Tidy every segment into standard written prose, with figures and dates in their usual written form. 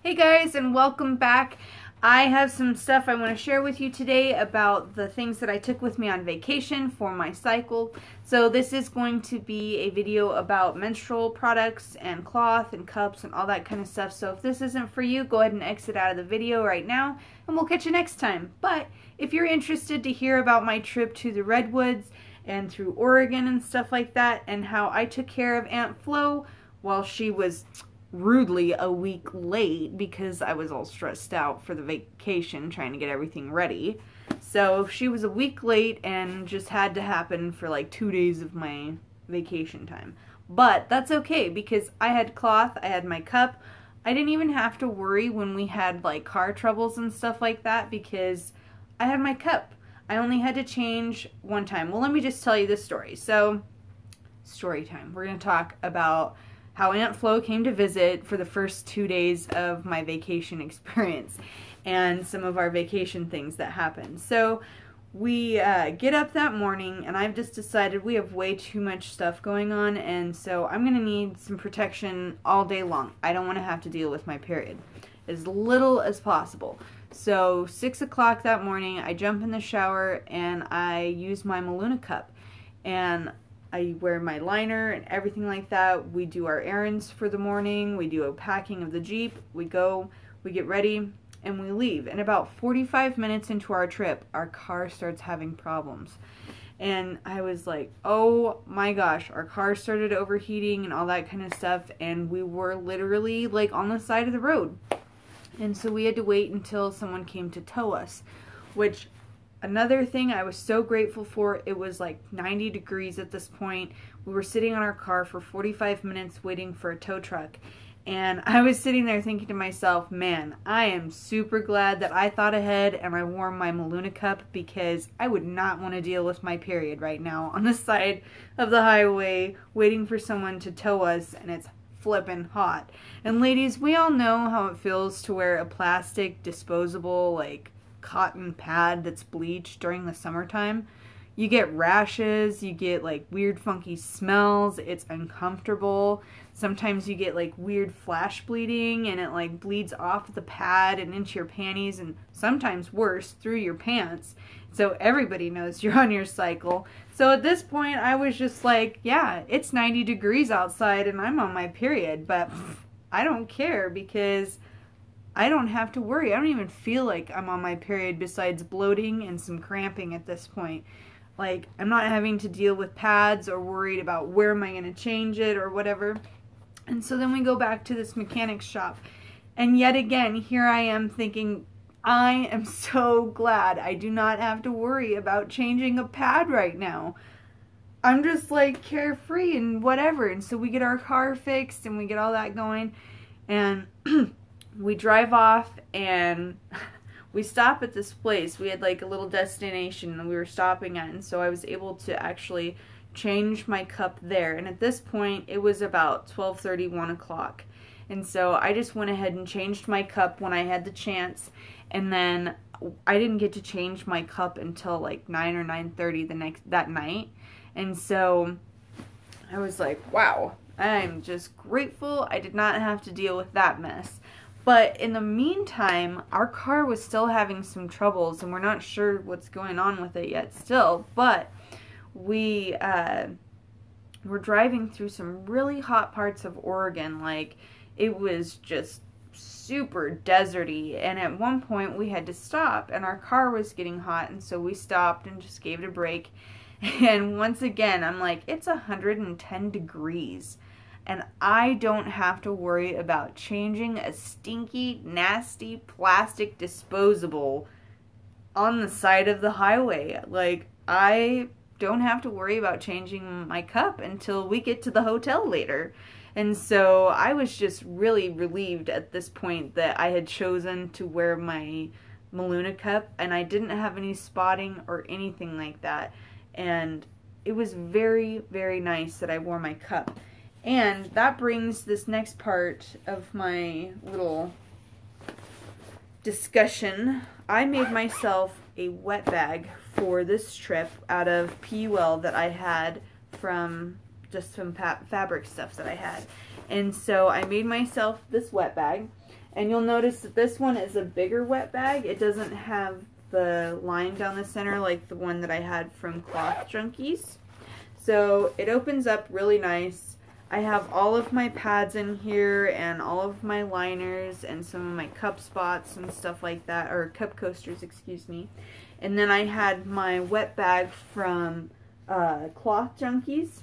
Hey guys, and welcome back. I have some stuff I want to share with you today about the things that I took with me on vacation for my cycle. So this is going to be a video about menstrual products and cloth and cups and all that kind of stuff. So if this isn't for you, go ahead and exit out of the video right now and we'll catch you next time. But if you're interested to hear about my trip to the Redwoods and through Oregon and stuff like that, and how I took care of Aunt Flo while she was rudely a week late because I was all stressed out for the vacation trying to get everything ready. So she was a week late and just had to happen for like 2 days of my vacation time. But that's okay because I had cloth, I had my cup. I didn't even have to worry when we had like car troubles and stuff like that because I had my cup. I only had to change one time. Well, let me just tell you this story. So, story time. We're going to talk about how Aunt Flo came to visit for the first 2 days of my vacation experience and some of our vacation things that happened. So we get up that morning and I've just decided we have way too much stuff going on, and so I'm going to need some protection all day long. I don't want to have to deal with my period as little as possible. So 6 o'clock that morning I jump in the shower and I use my meluna cup and I wear my liner and everything like that. We do our errands for the morning. We do a packing of the Jeep. We go, we get ready, and we leave. And about 45 minutes into our trip, our car starts having problems. And I was like, oh my gosh, our car started overheating and all that kind of stuff. And we were literally like on the side of the road. And so we had to wait until someone came to tow us, which another thing I was so grateful for. It was like 90 degrees at this point. We were sitting on our car for 45 minutes waiting for a tow truck. And I was sitting there thinking to myself, man, I am super glad that I thought ahead and I wore my meluna cup because I would not want to deal with my period right now on the side of the highway waiting for someone to tow us, and it's flippin' hot. And ladies, we all know how it feels to wear a plastic disposable like cotton pad that's bleached during the summertime. You get rashes, you get like weird funky smells, it's uncomfortable. Sometimes you get like weird flash bleeding and it like bleeds off the pad and into your panties, and sometimes worse, through your pants. So everybody knows you're on your cycle. So at this point I was just like, yeah, it's 90 degrees outside and I'm on my period, but I don't care because I don't have to worry. I don't even feel like I'm on my period besides bloating and some cramping at this point. Like, I'm not having to deal with pads or worried about where am I going to change it or whatever. And so then we go back to this mechanic's shop. And yet again, here I am thinking, I am so glad I do not have to worry about changing a pad right now. I'm just like carefree and whatever. And so we get our car fixed and we get all that going. And we drive off and we stop at this place. We had like a little destination that we were stopping at, and so I was able to actually change my cup there. And at this point it was about 12:30, 1 o'clock. And so I just went ahead and changed my cup when I had the chance, and then I didn't get to change my cup until like 9 or 9:30 that night. And so I was like, wow, I'm just grateful I did not have to deal with that mess. But in the meantime, our car was still having some troubles, and we're not sure what's going on with it yet still. But we were driving through some really hot parts of Oregon. Like, it was just super deserty. And at one point, we had to stop, and our car was getting hot. And so we stopped and just gave it a break. And once again, I'm like, it's 110 degrees. And I don't have to worry about changing a stinky, nasty plastic disposable on the side of the highway. Like, I don't have to worry about changing my cup until we get to the hotel later. And so I was just really relieved at this point that I had chosen to wear my meluna cup and I didn't have any spotting or anything like that. And it was very, very nice that I wore my cup. And that brings this next part of my little discussion. I made myself a wet bag for this trip out of PUL that I had from just some fabric stuff that I had. And so I made myself this wet bag. And you'll notice that this one is a bigger wet bag. It doesn't have the line down the center like the one that I had from Cloth Junkies. So it opens up really nice. I have all of my pads in here and all of my liners and some of my cup spots and stuff like that, or cup coasters, excuse me. And then I had my wet bag from Cloth Junkies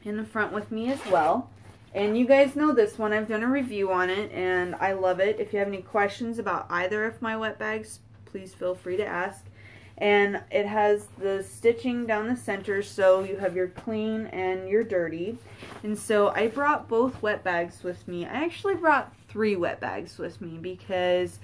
in the front with me as well. And you guys know this one. I've done a review on it and I love it. If you have any questions about either of my wet bags, please feel free to ask. And it has the stitching down the center, so you have your clean and your dirty. And so I brought both wet bags with me. I actually brought 3 wet bags with me because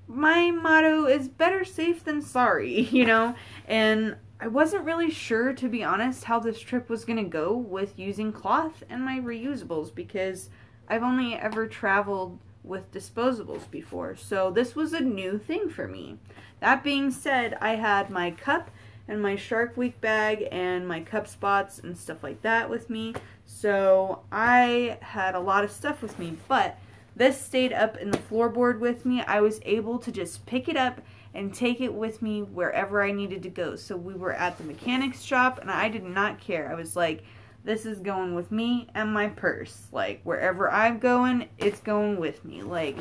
my motto is better safe than sorry, you know? And I wasn't really sure, to be honest, how this trip was going to go with using cloth and my reusables because I've only ever traveled with disposables before. So this was a new thing for me. That being said, I had my cup and my Shark Week bag and my cup spots and stuff like that with me. So I had a lot of stuff with me, but this stayed up in the floorboard with me. I was able to just pick it up and take it with me wherever I needed to go. So we were at the mechanics shop and I did not care. I was like, this is going with me and my purse. Like, wherever I'm going, it's going with me. Like,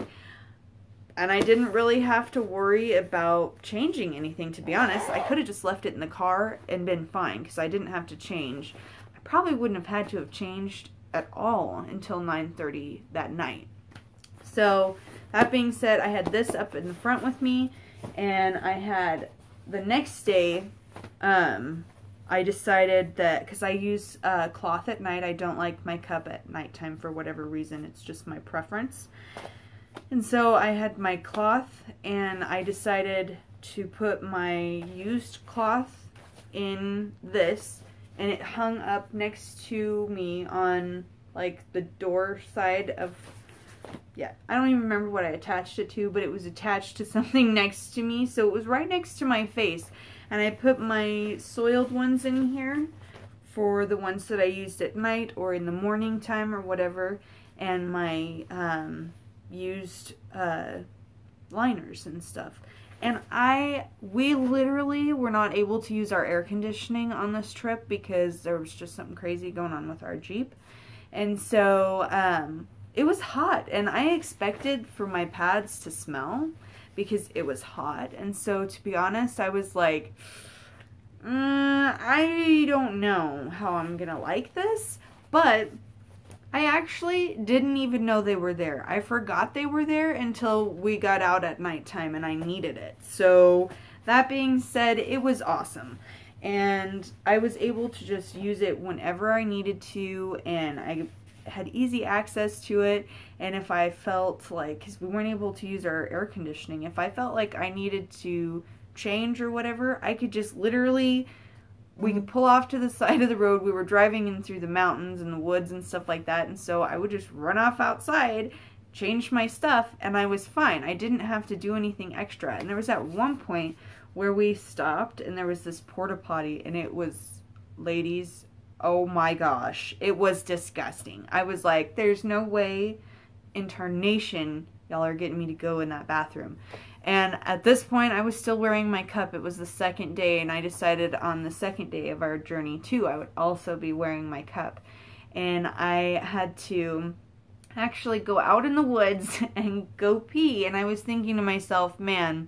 and I didn't really have to worry about changing anything, to be honest. I could have just left it in the car and been fine because I didn't have to change. I probably wouldn't have had to have changed at all until 9:30 that night. So, that being said, I had this up in the front with me, and I had the next day, I decided that, because I use cloth at night, I don't like my cup at nighttime for whatever reason. It's just my preference. And so I had my cloth, and I decided to put my used cloth in this, and it hung up next to me on, like, the door side of, yeah, I don't even remember what I attached it to, but it was attached to something next to me, so it was right next to my face. And I put my soiled ones in here for the ones that I used at night or in the morning time or whatever, and my used liners and stuff. And we literally were not able to use our air conditioning on this trip because there was just something crazy going on with our Jeep. And so it was hot, and I expected for my pads to smell because it was hot. And so, to be honest, I was like, I don't know how I'm gonna like this, but I actually didn't even know they were there. I forgot they were there until we got out at nighttime and I needed it. So, that being said, it was awesome. And I was able to just use it whenever I needed to, and I had easy access to it. And if I felt like, because we weren't able to use our air conditioning, if I felt like I needed to change or whatever, I could just literally, we could pull off to the side of the road. We were driving in through the mountains and the woods and stuff like that, and so I would just run off outside, change my stuff, and I was fine. I didn't have to do anything extra. And there was at one point where we stopped and there was this porta potty, and it was, ladies, oh my gosh, it was disgusting. I was like, there's no way in tarnation y'all are getting me to go in that bathroom. And at this point, I was still wearing my cup. It was the second day, and I decided on the second day of our journey too, I would also be wearing my cup. And I had to actually go out in the woods and go pee. And I was thinking to myself, man,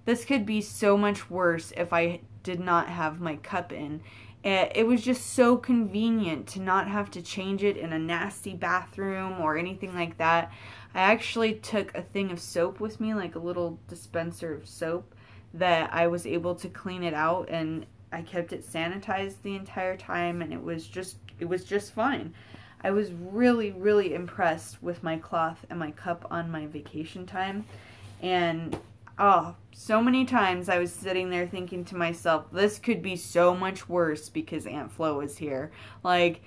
this could be so much worse if I did not have my cup in. It was just so convenient to not have to change it in a nasty bathroom or anything like that. I actually took a thing of soap with me, like a little dispenser of soap, that I was able to clean it out, and I kept it sanitized the entire time, and it was just fine. I was really, really impressed with my cloth and my cup on my vacation time. And oh, so many times I was sitting there thinking to myself, this could be so much worse because Aunt Flo is here. Like,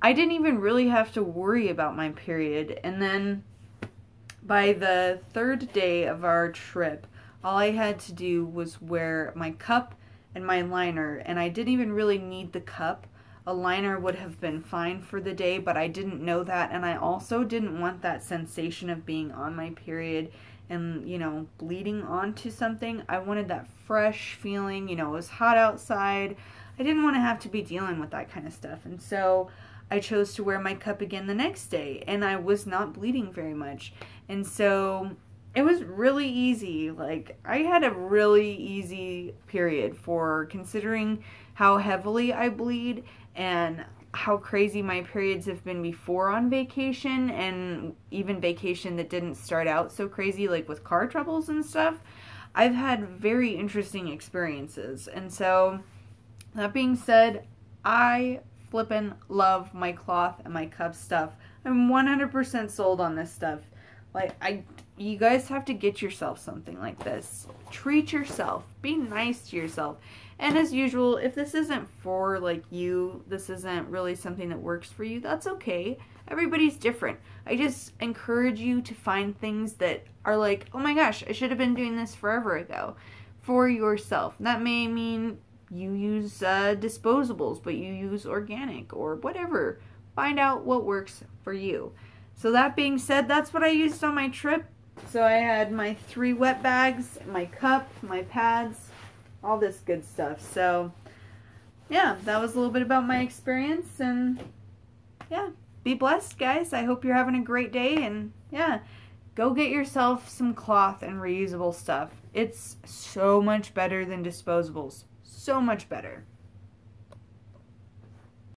I didn't even really have to worry about my period. And then by the third day of our trip, all I had to do was wear my cup and my liner. And I didn't even really need the cup. a liner would have been fine for the day, but I didn't know that, and I also didn't want that sensation of being on my period and, you know, bleeding onto something. I wanted that fresh feeling, you know, it was hot outside. I didn't want to have to be dealing with that kind of stuff, and so I chose to wear my cup again the next day, and I was not bleeding very much, and so it was really easy. Like, I had a really easy period for considering how heavily I bleed and how crazy my periods have been before on vacation, and even vacation that didn't start out so crazy, like with car troubles and stuff. I've had very interesting experiences, and so that being said, I flippin' love my cloth and my cup stuff. I'm 100% sold on this stuff. Like, you guys have to get yourself something like this. Treat yourself. Be nice to yourself. And as usual, if this isn't for, like, you, this isn't really something that works for you, that's okay. Everybody's different. I just encourage you to find things that are like, oh my gosh, I should have been doing this forever ago, for yourself. That may mean you use disposables, but you use organic or whatever. Find out what works for you. So that being said, that's what I used on my trip. So I had my 3 wet bags, my cup, my pads, all this good stuff. So yeah, that was a little bit about my experience, and yeah, be blessed, guys. I hope you're having a great day, and yeah, go get yourself some cloth and reusable stuff. It's so much better than disposables. So much better.